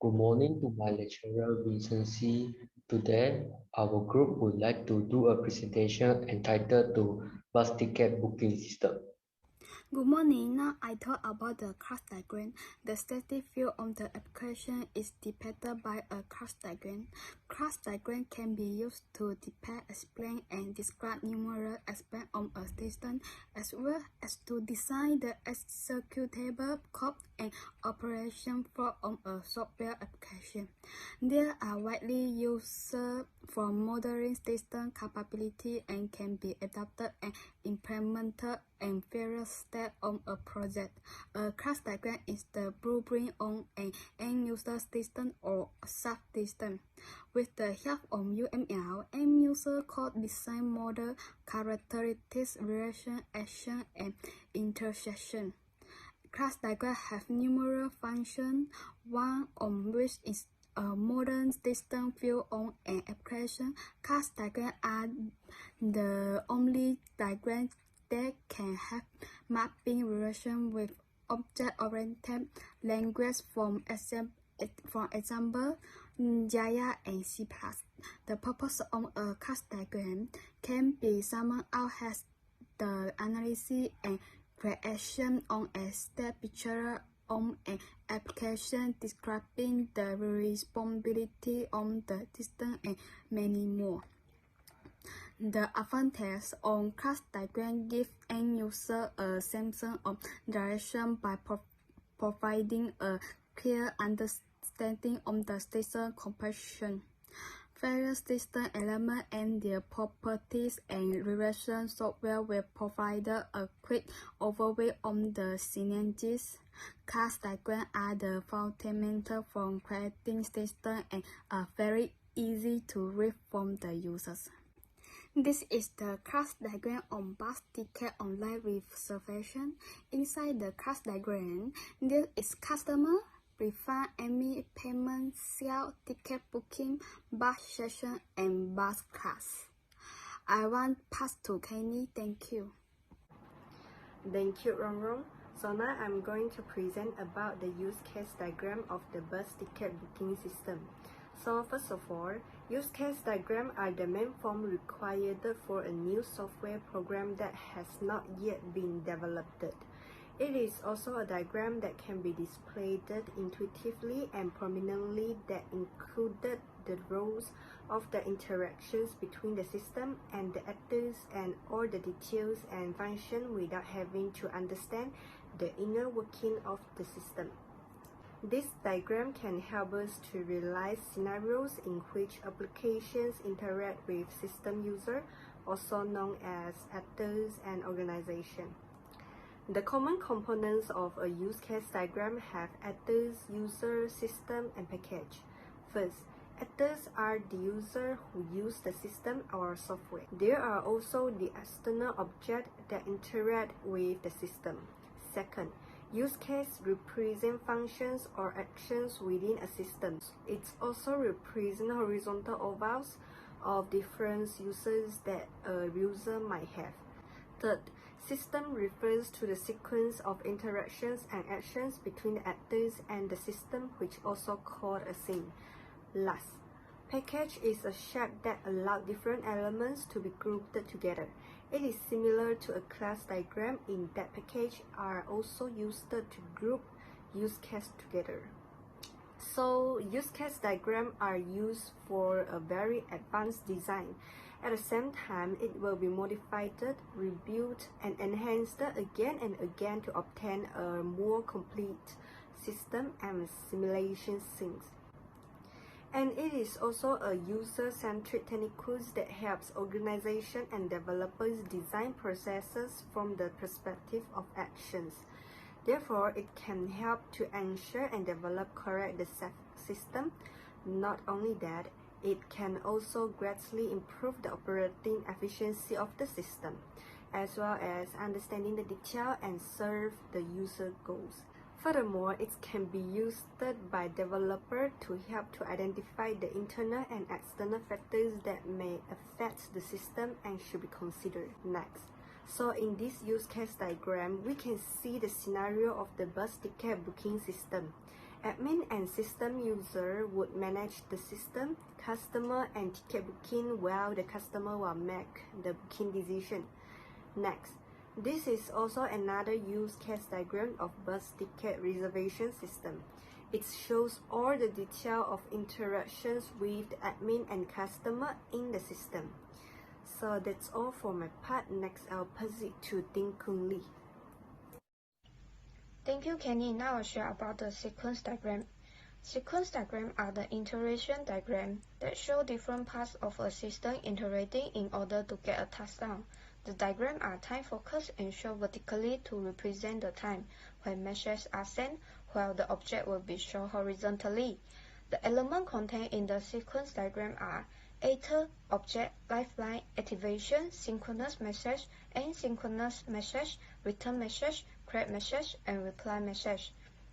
Good morning to my lecturer Vincency. Today, our group would like to do a presentation entitled to Bus Ticket Booking System. Good morning. Now I talk about the class diagram. The static view of the application is depicted by a class diagram. Class diagram can be used to depict, explain, and describe numerous aspects of a system, as well as to design the executable code and operation flow of a software application. They are widely used for modeling system capability and can be adopted and implemented in various steps of a project. A class diagram is the blueprint on an end-user system or subsystem. With the help of UML, end-user code design model characteristics, relation, action, and intersection. Class diagrams have numerous functions, one of which is a modern system view on an application. Class diagrams are the only diagrams that can have mapping relation with object-oriented language for example, Java and C++. The purpose of a class diagram can be summed up as the analysis and creation of a state picture on an application describing the responsibility of the system and many more. The advantage of class diagram give end user a sense of direction by providing a clear understanding of the system composition. Various system elements and their properties and relation software will provide a quick overview of the synergies. Class diagrams are the fundamental for creating systems and are very easy to read from the users. This is the class diagram of bus ticket online reservation. Inside the class diagram, there is customer, refund, any payment, sale, ticket booking, bus session, and bus class. I want pass to Kenny. Thank you. Thank you, Rongrong. So now I'm going to present about the use case diagram of the bus ticket booking system. So first of all, use case diagram are the main form required for a new software program that has not yet been developed. It is also a diagram that can be displayed intuitively and prominently that included the roles of the interactions between the system and the actors and all the details and functions without having to understand the inner working of the system. This diagram can help us to realize scenarios in which applications interact with system users, also known as actors and organizations. The common components of a use case diagram have actors, user, system, and package. First, actors are the users who use the system or software. There are also the external objects that interact with the system. Second, use case represent functions or actions within a system. It also represents horizontal ovals of different users that a user might have. Third, system refers to the sequence of interactions and actions between the actors and the system, which also called a scene. Last, package is a shape that allows different elements to be grouped together. It is similar to a class diagram in that package are also used to group use case together. So use case diagrams are used for a very advanced design. At the same time, it will be modified, rebuilt, and enhanced again and again to obtain a more complete system and simulation scenes. And it is also a user-centric technique that helps organizations and developers design processes from the perspective of actions. Therefore, it can help to ensure and develop correct the system. Not only that, it can also greatly improve the operating efficiency of the system, as well as understanding the detail and serve the user goals. Furthermore, it can be used by developers to help to identify the internal and external factors that may affect the system and should be considered. Next, so in this use case diagram, we can see the scenario of the bus ticket booking system. Admin and system user would manage the system, customer, and ticket booking while the customer will make the booking decision. Next, this is also another use case diagram of bus ticket reservation system. It shows all the detail of interactions with the admin and customer in the system. So that's all for my part. Next, I'll pass it to Ding Kun Lee. Thank you, Kenny. Now I'll share about the sequence diagram. Sequence diagrams are the iteration diagram that show different parts of a system iterating in order to get a task done. The diagrams are time-focused and show vertically to represent the time when messages are sent, while the object will be shown horizontally. The elements contained in the sequence diagram are ether, object, lifeline, activation, synchronous message, asynchronous message, return message, create message, and reply message.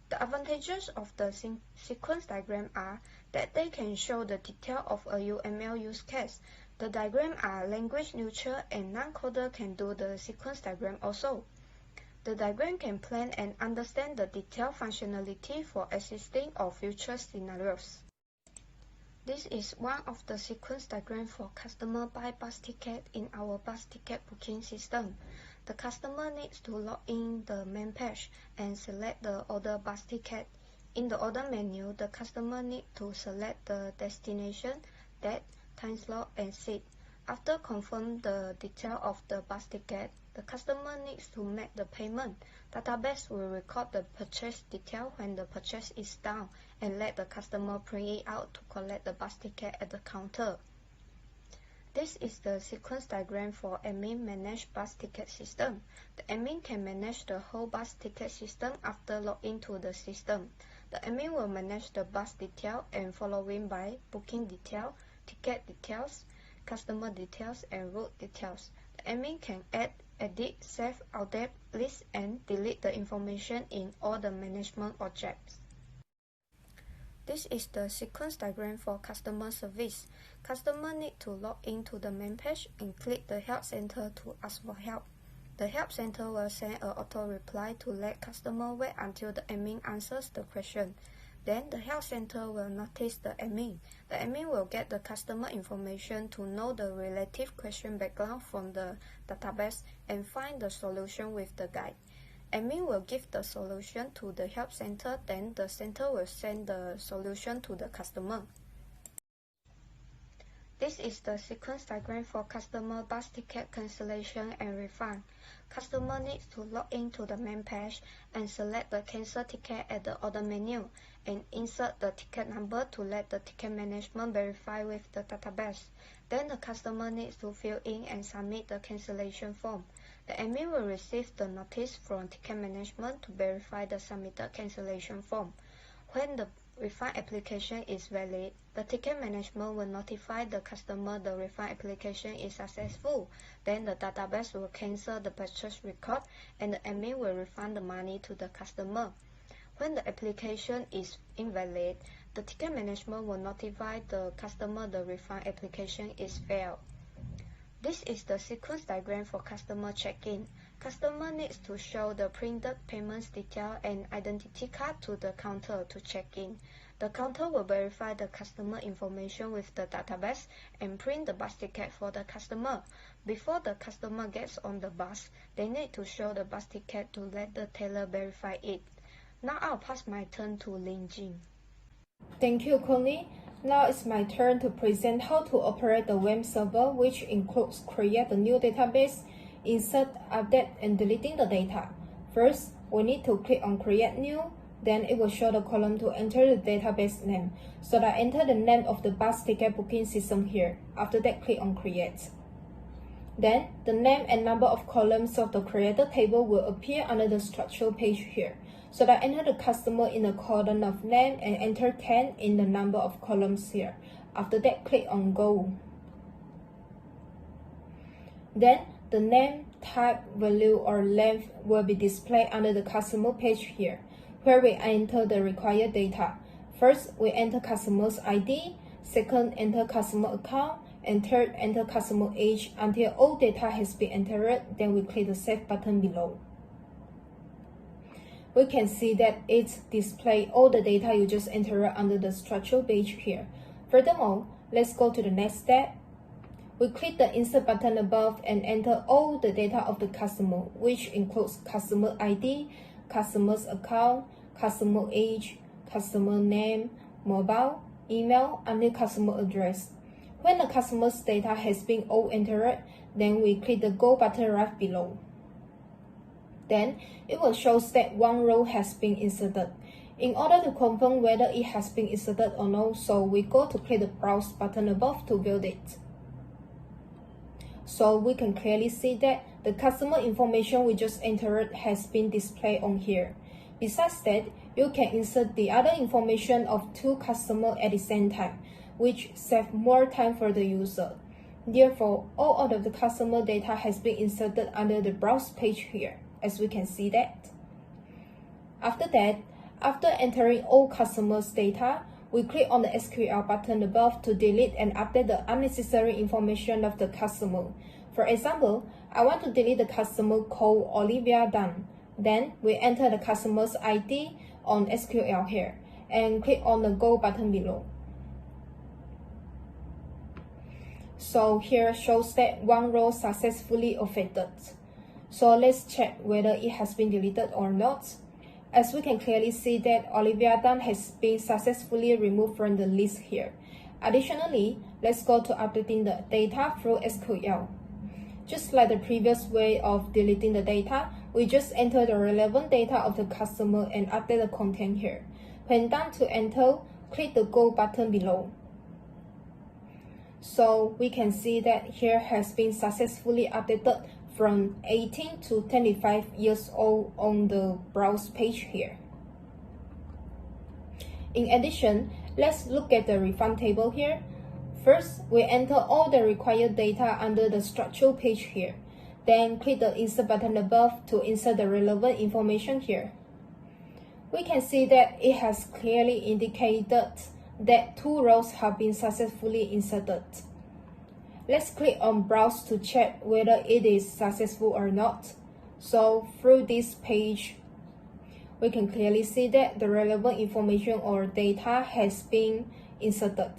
The advantages of the sequence diagram are that they can show the detail of a UML use case. The diagrams are language neutral and non-coder can do the sequence diagram also. The diagram can plan and understand the detailed functionality for existing or future scenarios. This is one of the sequence diagrams for customer buy bus ticket in our bus ticket booking system. The customer needs to log in the main page and select the order bus ticket. In the order menu, the customer needs to select the destination, date, time slot, and seat. After confirm the detail of the bus ticket, the customer needs to make the payment. Database will record the purchase detail when the purchase is done and let the customer print it out to collect the bus ticket at the counter. This is the sequence diagram for admin managed bus ticket system. The admin can manage the whole bus ticket system after login to the system. The admin will manage the bus detail and following by booking detail, ticket details, customer details, and route details. The admin can add, edit, save, update, list, and delete the information in all the management objects. This is the sequence diagram for customer service. Customer need to log into the main page and click the help center to ask for help. The help center will send an auto reply to let customer wait until the admin answers the question. Then the help center will notice the admin. The admin will get the customer information to know the relative question background from the database and find the solution with the guide. Admin will give the solution to the help center, then the center will send the solution to the customer. This is the sequence diagram for customer bus ticket cancellation and refund. Customer needs to log into the main page and select the cancel ticket at the order menu and insert the ticket number to let the ticket management verify with the database. Then the customer needs to fill in and submit the cancellation form. The admin will receive the notice from ticket management to verify the submitted cancellation form. When the refund application is valid, the ticket management will notify the customer the refund application is successful. Then the database will cancel the purchase record and the admin will refund the money to the customer. When the application is invalid, the ticket management will notify the customer the refund application is failed. This is the sequence diagram for customer check-in. Customer needs to show the printed payments detail and identity card to the counter to check in. The counter will verify the customer information with the database and print the bus ticket for the customer. Before the customer gets on the bus, they need to show the bus ticket to let the teller verify it. Now I'll pass my turn to Lin Jing. Thank you, Connie. Now it's my turn to present how to operate the web server, which includes create a new database, insert, update, and deleting the data. First, we need to click on Create New. Then it will show the column to enter the database name. So I enter the name of the bus ticket booking system here. After that, click on Create. Then, the name and number of columns of the created table will appear under the structural page here. So I enter the customer in the column of name and enter 10 in the number of columns here. After that, click on Go. Then, the name, type, value, or length will be displayed under the customer page here, where we enter the required data. First, we enter customer's ID. Second, enter customer account. And third, enter customer age until all data has been entered. Then we click the Save button below. we can see that it displays all the data you just entered under the structure page here. Furthermore, let's go to the next step. We click the Insert button above and enter all the data of the customer, which includes customer ID, customer's account, customer age, customer name, mobile, email, and the customer address. When the customer's data has been all entered, then we click the Go button right below. Then it will show that one row has been inserted. In order to confirm whether it has been inserted or not, so we go to click the Browse button above to view it. So we can clearly see that the customer information we just entered has been displayed on here. Besides that, you can insert the other information of two customers at the same time, which saves more time for the user. Therefore, all of the customer data has been inserted under the Browse page here, as we can see that. After that, after entering all customers' data, we click on the SQL button above to delete and update the unnecessary information of the customer. For example, I want to delete the customer called Olivia Dunn. Then we enter the customer's ID on SQL here and click on the Go button below. So here shows that one row successfully affected. So let's check whether it has been deleted or not. As we can clearly see that Olivia Dunn has been successfully removed from the list here. Additionally, let's go to updating the data through SQL. Just like the previous way of deleting the data, we just enter the relevant data of the customer and update the content here. When done to enter, click the Go button below. So we can see that here has been successfully updated from 18 to 25 years old on the Browse page here. In addition, let's look at the refund table here. First, we enter all the required data under the structure page here. Then click the Insert button above to insert the relevant information here. We can see that it has clearly indicated that two rows have been successfully inserted. Let's click on Browse to check whether it is successful or not. So through this page, we can clearly see that the relevant information or data has been inserted.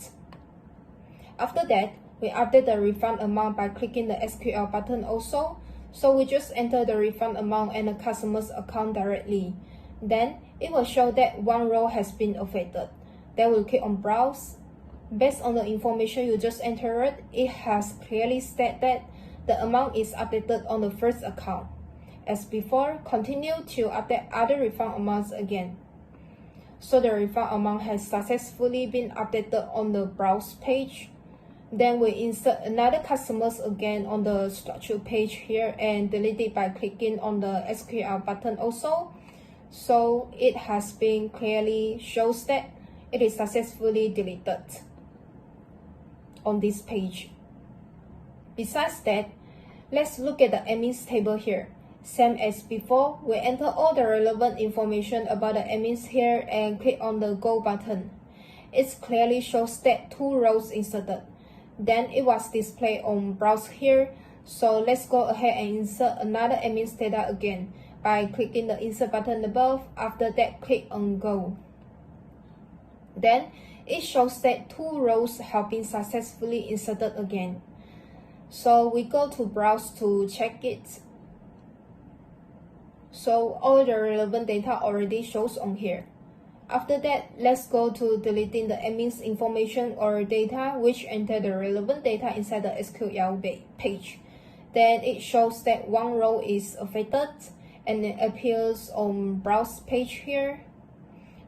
After that, we update the refund amount by clicking the SQL button also. So we just enter the refund amount and the customer's account directly. Then it will show that one row has been affected. Then we'll click on Browse. Based on the information you just entered, it has clearly stated that the amount is updated on the first account. As before, continue to update other refund amounts again. So the refund amount has successfully been updated on the Browse page. Then we insert another customers again on the structure page here and delete it by clicking on the SQL button also. So it has been clearly shows that it is successfully deleted on this page. Besides that, let's look at the admins table here. Same as before, we enter all the relevant information about the admins here and click on the Go button. It clearly shows that two rows inserted. Then it was displayed on Browse here. So let's go ahead and insert another admin's data again by clicking the Insert button above. After that, click on Go. Then it shows that two rows have been successfully inserted again. So we go to Browse to check it. So all the relevant data already shows on here. After that, let's go to deleting the admin's information or data which enter the relevant data inside the SQL page. Then it shows that one row is affected and it appears on Browse page here.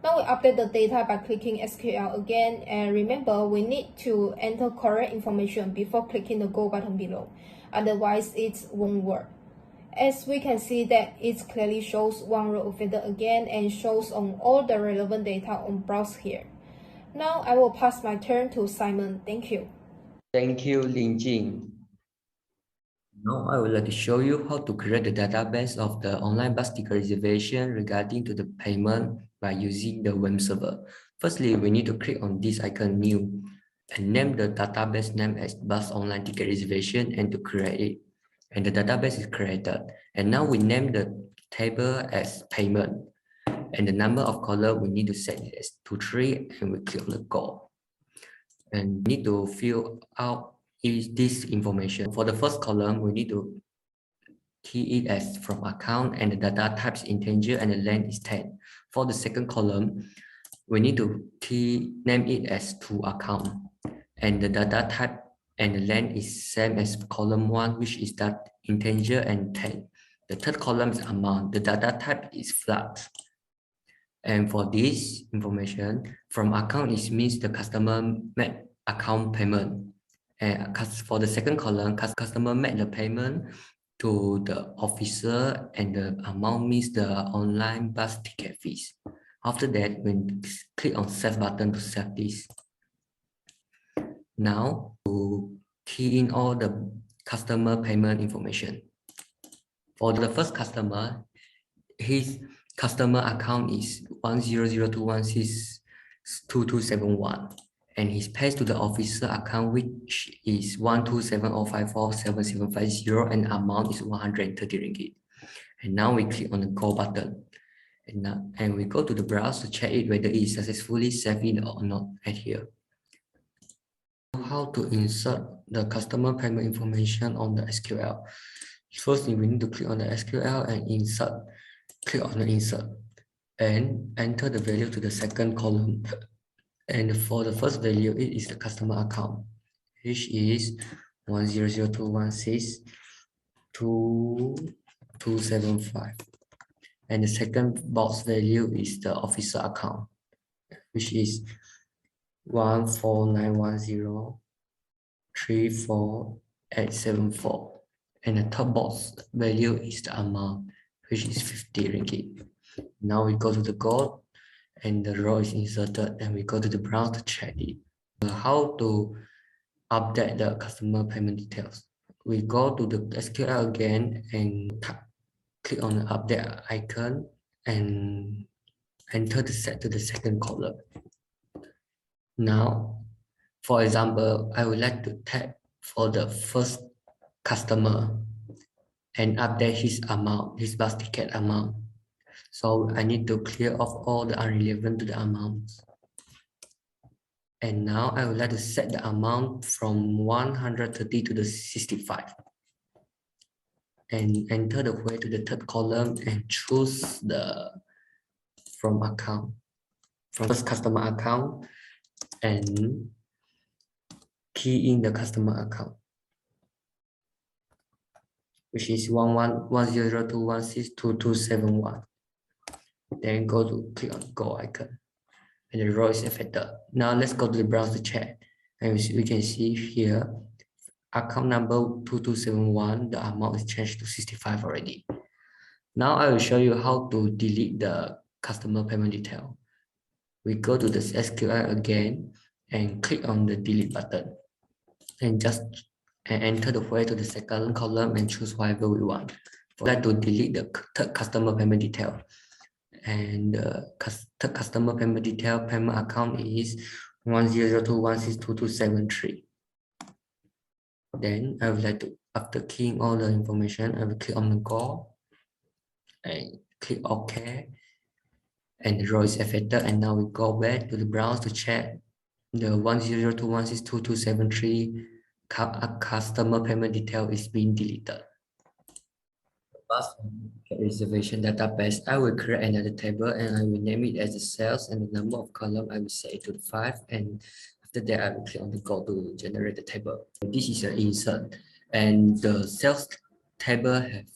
Now we update the data by clicking SQL again, and remember we need to enter correct information before clicking the Go button below, otherwise it won't work. As we can see that it clearly shows one row affected again and shows on all the relevant data on Browse here. Now I will pass my turn to Simon. Thank you. Thank you, Lin Jing. Now I would like to show you how to create the database of the online bus ticket reservation regarding to the payment by using the web server. Firstly, we need to click on this icon New and name the database name as Bus Online Ticket Reservation and to create it. And the database is created. And now we name the table as Payment. And the number of column, we need to set it as to 3, and we click on the go. And we need to fill out this information. For the first column, we need to key it as from account, and the data type is integer and the length is 10. For the second column, we need to name it as to account, and the data type and the length is same as column 1, which is that integer and 10. The third column is amount. The data type is flat. And for this information, from account, it means the customer made account payment. And for the second column, customer made the payment to the officer, and the amount means the online bus ticket fees. After that, we click on Save button to save this. Now, to key in all the customer payment information. For the first customer, his customer account is 10021622271, and his pays to the officer account, which is 127054770, and amount is 130 ringgit. And now we click on the go button, and we go to the browser to check it whether it is successfully saved in or not at here. How to insert the customer payment information on the SQL. First, we need to click on the SQL and insert. Click on the insert and enter the value to the second column. And for the first value, it is the customer account, which is 10021622275. And the second box value is the officer account, which is 14910348874. And the top box value is the amount, which is 50 ringgit. Now we go to the goal, and the row is inserted, and we go to the browser to check it. How to update the customer payment details. We go to the SQL again and click on the update icon and enter the set to the second column. Now, for example, I would like to tap for the first customer and update his amount, his bus ticket amount. So I need to clear off all the irrelevant to the amounts. And now I would like to set the amount from 130 to the 65. And enter the way to the third column and choose the from account, from first customer account, and key in the customer account, which is 10102162271. Then go to click on go icon, and the row is affected. Now let's go to the browser chat, and we can see here account number 2271, the amount is changed to 65 already. Now I will show you how to delete the customer payment detail. We go to the SQL again and click on the delete button, and just enter the way to the second column and choose whatever we want. For that, to delete the third customer payment detail, and the third customer payment detail payment account is 10021622273. Then I would like to, after keying all the information, I will click on the go and click OK, and the row is affected. And now we go back to the browser to check the 10021622273 customer payment detail is being deleted. Bus reservation database, I will create another table and I will name it as the sales, and the number of column I will set it to 5, and after that I will click on the go to generate the table. This is an insert, and the sales table have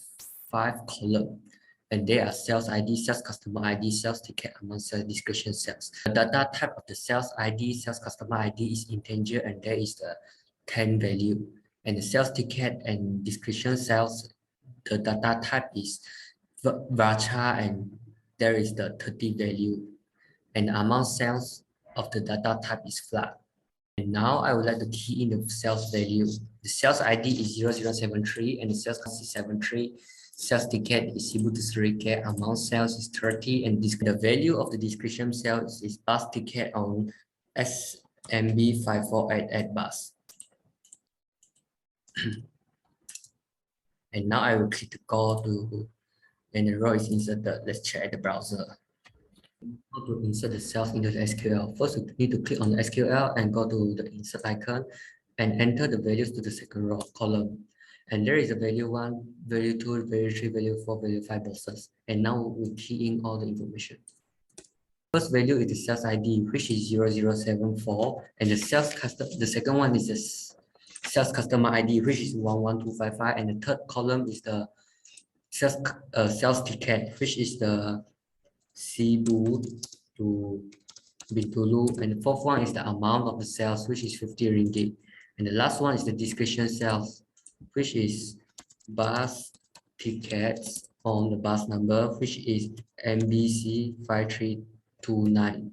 5 columns, and they are sales ID, sales customer ID, sales ticket, amount, sales description, sales. The data type of the sales ID, sales customer ID is integer, and there is the 10 value, and the sales ticket and description sales, the data type is varchar, and there is the 30 value, and the amount sales of the data type is flat. And now I would like to key in the sales value. The sales ID is 0073, and the sales cost is 73. Sales ticket is 3K, amount sales is 30, and the value of the description sales is bus ticket on SMB 5488 bus. And now I will click the go to, and the row is inserted. Let's check the browser. How to insert the cells into the SQL. First, we need to click on the SQL and go to the insert icon and enter the values to the second row column. And there is a value 1, value 2, value 3, value 4, value 5 boxes. And now we key in all the information. First value is the sales ID, which is 0074, and the second one is the sales customer ID, which is 11255, and the third column is the sales ticket, which is the Cebu to Bintulu, and the fourth one is the amount of the sales, which is 50 ringgit, and the last one is the description sales, which is bus tickets on the bus number, which is MBC 5329.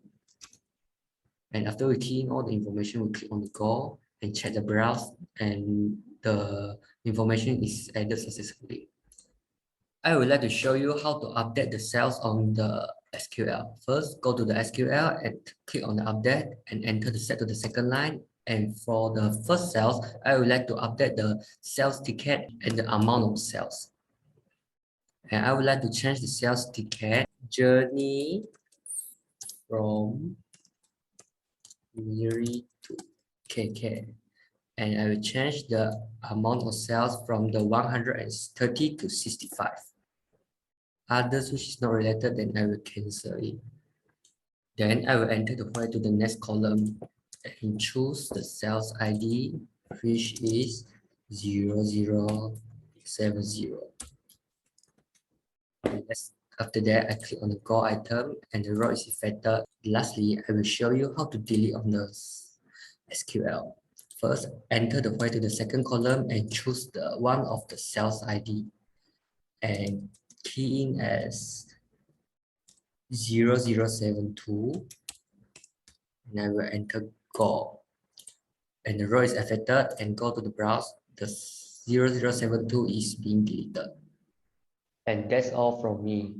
And after we key in all the information, we click on the go and check the browse, and the information is added successfully. I would like to show you how to update the cells on the SQL. First, go to the SQL and click on the update and enter the set to the second line. And for the first cells, I would like to update the sales ticket and the amount of sales. And I would like to change the sales ticket journey from Miri to KK. And I will change the amount of sales from the 130 to 65. Others which is not related, then I will cancel it. Then I will enter the file to the next column and choose the sales ID, which is 0070. And after that, I click on the go item and the row is affected. Lastly, I will show you how to delete on the SQL. First, enter the file to the second column and choose the one of the sales ID and key in as 0072, and I will enter go, and the row is affected, and go to the browse. The 0072 is being deleted. And that's all from me.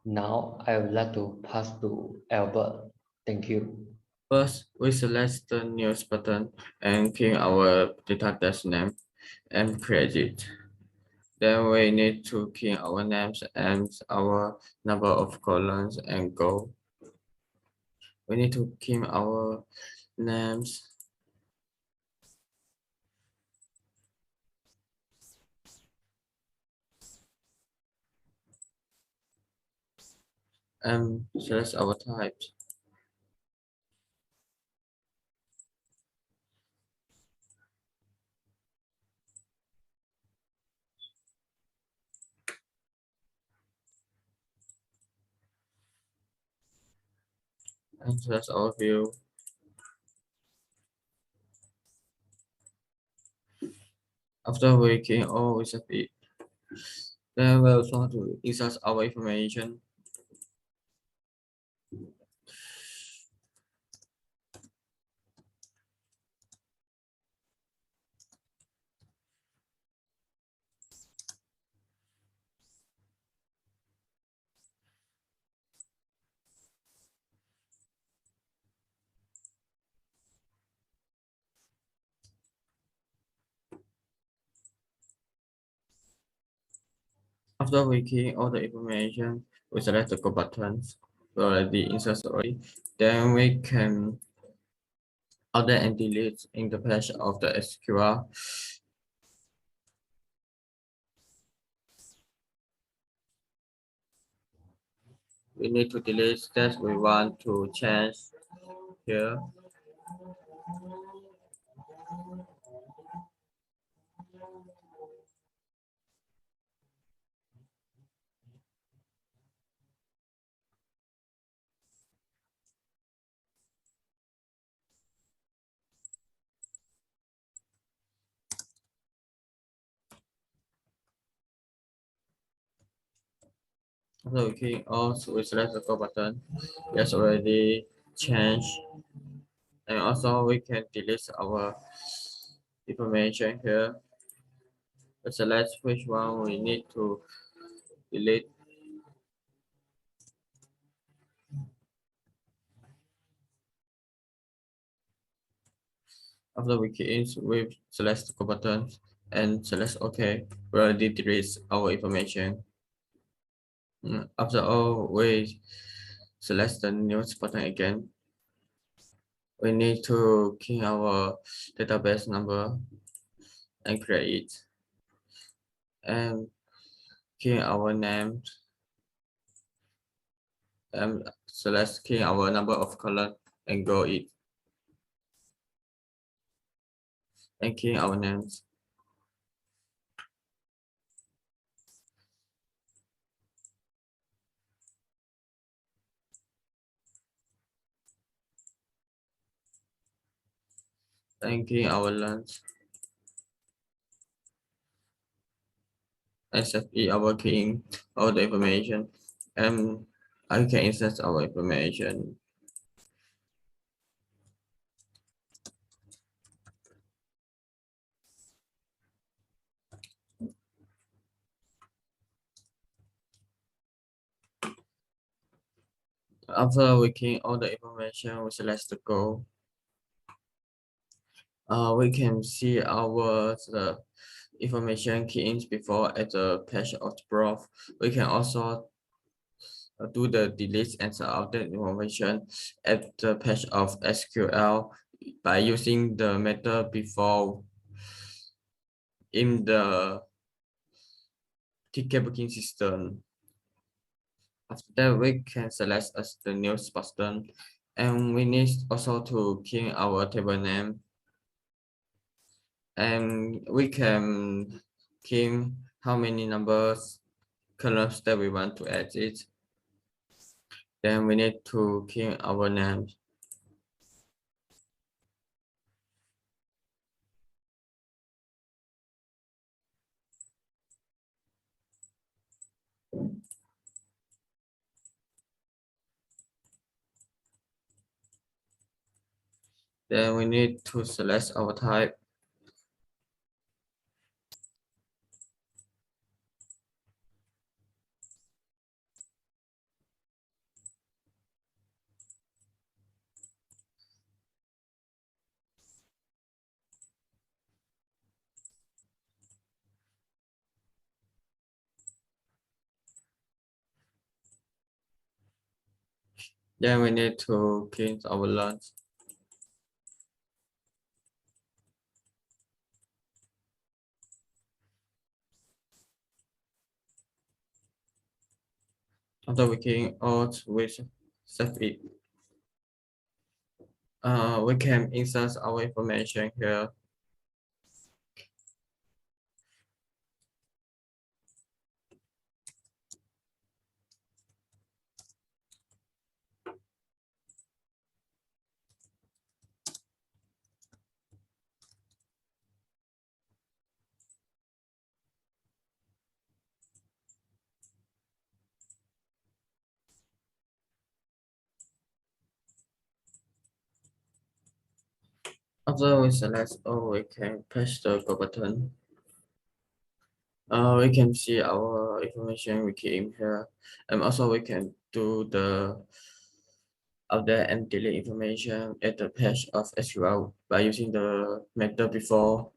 Now I would like to pass to Albert. Thank you. First, we select the news button and key our database name and credit. Then we need to key our names and our number of columns and go. We need to key our names and select our types. And select our view. After we key all, we submit. Then we also have to insert our information. After we key all the information, we select the go buttons. We already insert already. Then we can update and delete in the page of the SQL. We need to delete that we want to change here. After we key also we select the go button. Yes, already changed. And also we can delete our information here. Let's select which one we need to delete. After we key in, we select the go button and select OK. We already delete our information. After all, we select the news button again. We need to key our database number and create it. And key our name and select key our number of column and go it. And key our names. And key our length. And set our keying all the information. And I can insert our information. After we key all the information, we select the goal. We can see our information keyings before at the page of the broth. We can also do the delete and update information at the page of SQL by using the method before in the ticket booking system. After that, we can select as the news button, and we need also to key our table name. And we can key how many numbers columns that we want to edit. Then we need to key our name. Then we need to select our type. Then we need to key our length. After we key out, we save it. We can insert our information here. After we select all, we can press the go button. We can see our information we key in here, and also we can do the update and delete information at the page of SQL by using the method before.